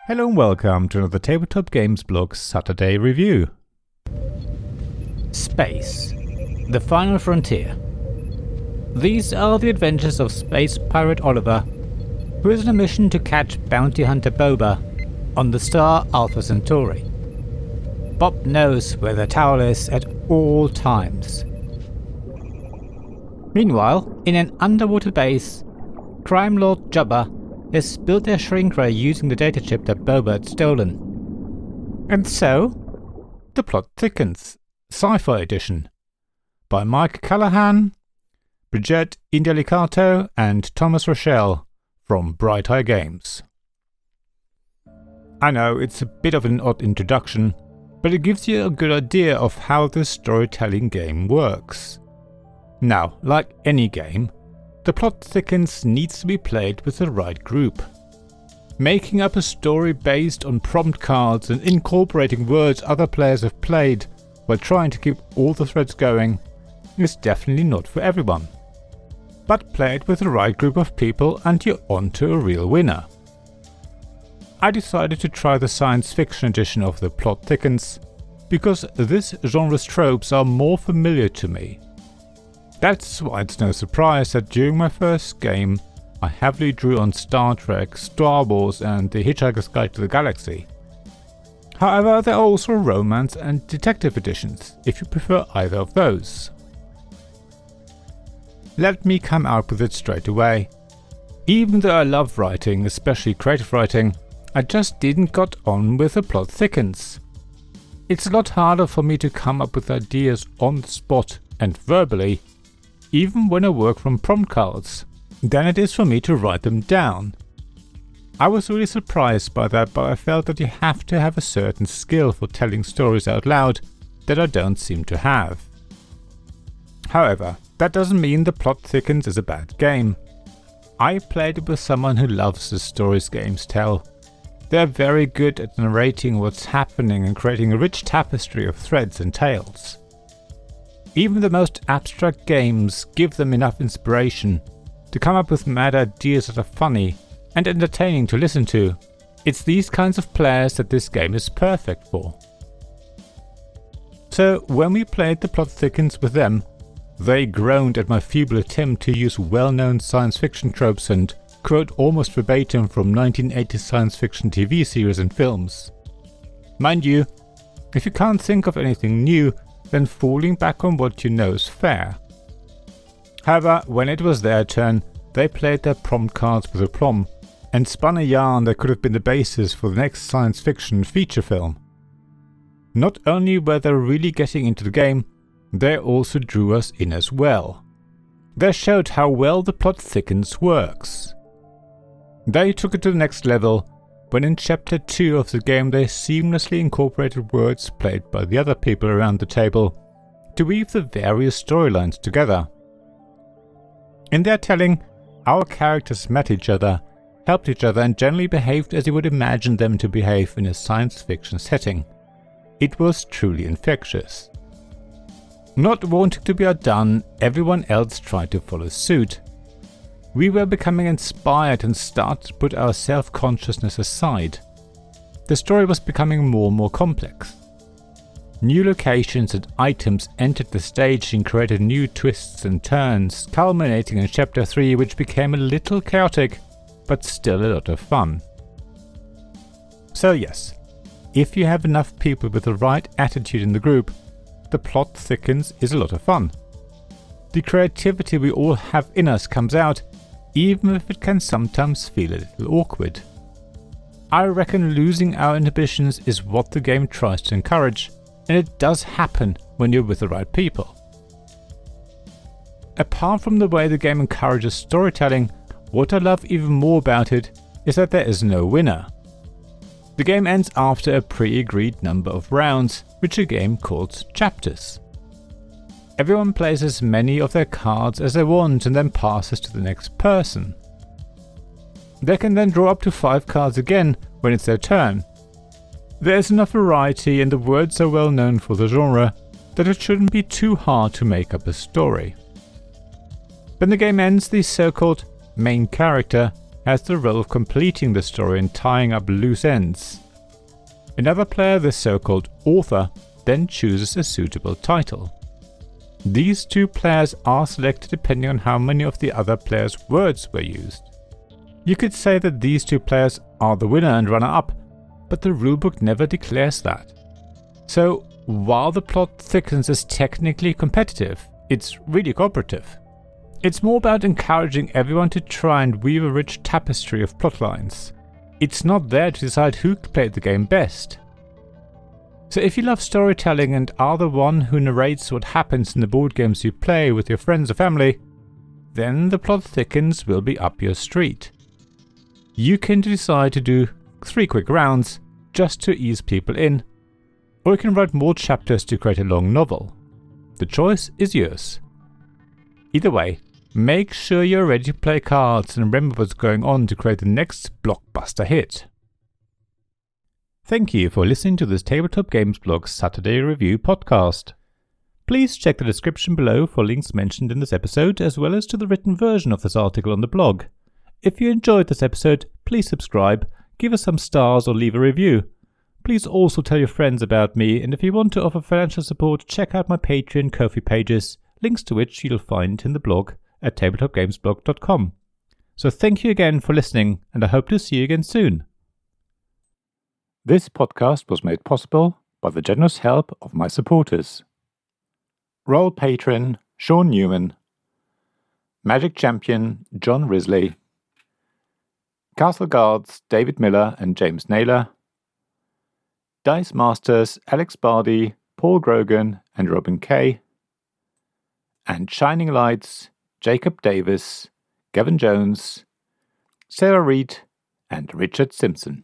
Hello and welcome to another Tabletop Games Blog Saturday review. Space, the final frontier. These are the adventures of space pirate Oliver, who is on a mission to catch bounty hunter Boba on the star Alpha Centauri. Bob knows where the tower is at all times. Meanwhile, in an underwater base, crime lord Jubba has built their shrink ray using the data chip that Boba had stolen. And so, the plot thickens. Sci-Fi edition. By Mike Callahan, Bridget Indelicato and Thomas Rochelle from Bright Eye Games. I know it's a bit of an odd introduction, but it gives you a good idea of how this storytelling game works. Now, like any game, the plot thickens needs to be played with the right group. Making up a story based on prompt cards and incorporating words other players have played while trying to keep all the threads going is definitely not for everyone. But play it with the right group of people and you're on to a real winner. I decided to try the science fiction edition of the plot thickens because this genre's tropes are more familiar to me. That's why it's no surprise that during my first game I heavily drew on Star Trek, Star Wars and The Hitchhiker's Guide to the Galaxy. However, there are also romance and detective editions, if you prefer either of those. Let me come out with it straight away. Even though I love writing, especially creative writing, I just didn't got on with the plot thickens. It's a lot harder for me to come up with ideas on the spot and verbally, even when I work from prompt cards, than it is for me to write them down. I was really surprised by that, but I felt that you have to have a certain skill for telling stories out loud that I don't seem to have. However, that doesn't mean the plot thickens is a bad game. I played it with someone who loves the stories games tell. They are very good at narrating what's happening and creating a rich tapestry of threads and tales. Even the most abstract games give them enough inspiration to come up with mad ideas that are funny and entertaining to listen to. It's these kinds of players that this game is perfect for. So when we played the plot thickens with them, they groaned at my feeble attempt to use well-known science fiction tropes and quote almost verbatim from 1980s science fiction TV series and films. Mind you, if you can't think of anything new, then falling back on what you know is fair. However, when it was their turn, they played their prompt cards with aplomb and spun a yarn that could have been the basis for the next science fiction feature film. Not only were they really getting into the game, they also drew us in as well. They showed how well the plot thickens works. They took it to the next level when in chapter 2 of the game they seamlessly incorporated words played by the other people around the table to weave the various storylines together. In their telling, our characters met each other, helped each other and generally behaved as you would imagine them to behave in a science fiction setting. It was truly infectious. Not wanting to be outdone, everyone else tried to follow suit. We were becoming inspired and started to put our self-consciousness aside. The story was becoming more and more complex. New locations and items entered the stage and created new twists and turns, culminating in chapter 3, which became a little chaotic, but still a lot of fun. So yes, if you have enough people with the right attitude in the group, the plot thickens is a lot of fun. The creativity we all have in us comes out, even if it can sometimes feel a little awkward. I reckon losing our inhibitions is what the game tries to encourage, and it does happen when you're with the right people. Apart from the way the game encourages storytelling, what I love even more about it is that there is no winner. The game ends after a pre-agreed number of rounds, which a game calls chapters. Everyone plays as many of their cards as they want and then passes to the next person. They can then draw up to 5 cards again when it's their turn. There is enough variety and the words are well known for the genre that it shouldn't be too hard to make up a story. When the game ends, the so-called main character has the role of completing the story and tying up loose ends. Another player, the so-called author, then chooses a suitable title. These two players are selected depending on how many of the other players' words were used. You could say that these two players are the winner and runner-up, but the rulebook never declares that. So, while the plot thickens is technically competitive, it's really cooperative. It's more about encouraging everyone to try and weave a rich tapestry of plotlines. It's not there to decide who played the game best. So if you love storytelling and are the one who narrates what happens in the board games you play with your friends or family, then the plot thickens will be up your street. You can decide to do 3 quick rounds just to ease people in, or you can write more chapters to create a long novel. The choice is yours. Either way, make sure you're ready to play cards and remember what's going on to create the next blockbuster hit. Thank you for listening to this Tabletop Games Blog Saturday Review podcast. Please check the description below for links mentioned in this episode, as well as to the written version of this article on the blog. If you enjoyed this episode, please subscribe, give us some stars or leave a review. Please also tell your friends about me, and if you want to offer financial support, check out my Patreon and Ko-fi pages, links to which you'll find in the blog at tabletopgamesblog.com. So thank you again for listening, and I hope to see you again soon. This podcast was made possible by the generous help of my supporters. Royal Patron Sean Newman, Magic Champion John Risley, Castle Guards David Miller and James Naylor, Dice Masters Alex Bardi, Paul Grogan and Robin Kay, and Shining Lights Jacob Davis, Gavin Jones, Sarah Reed and Richard Simpson.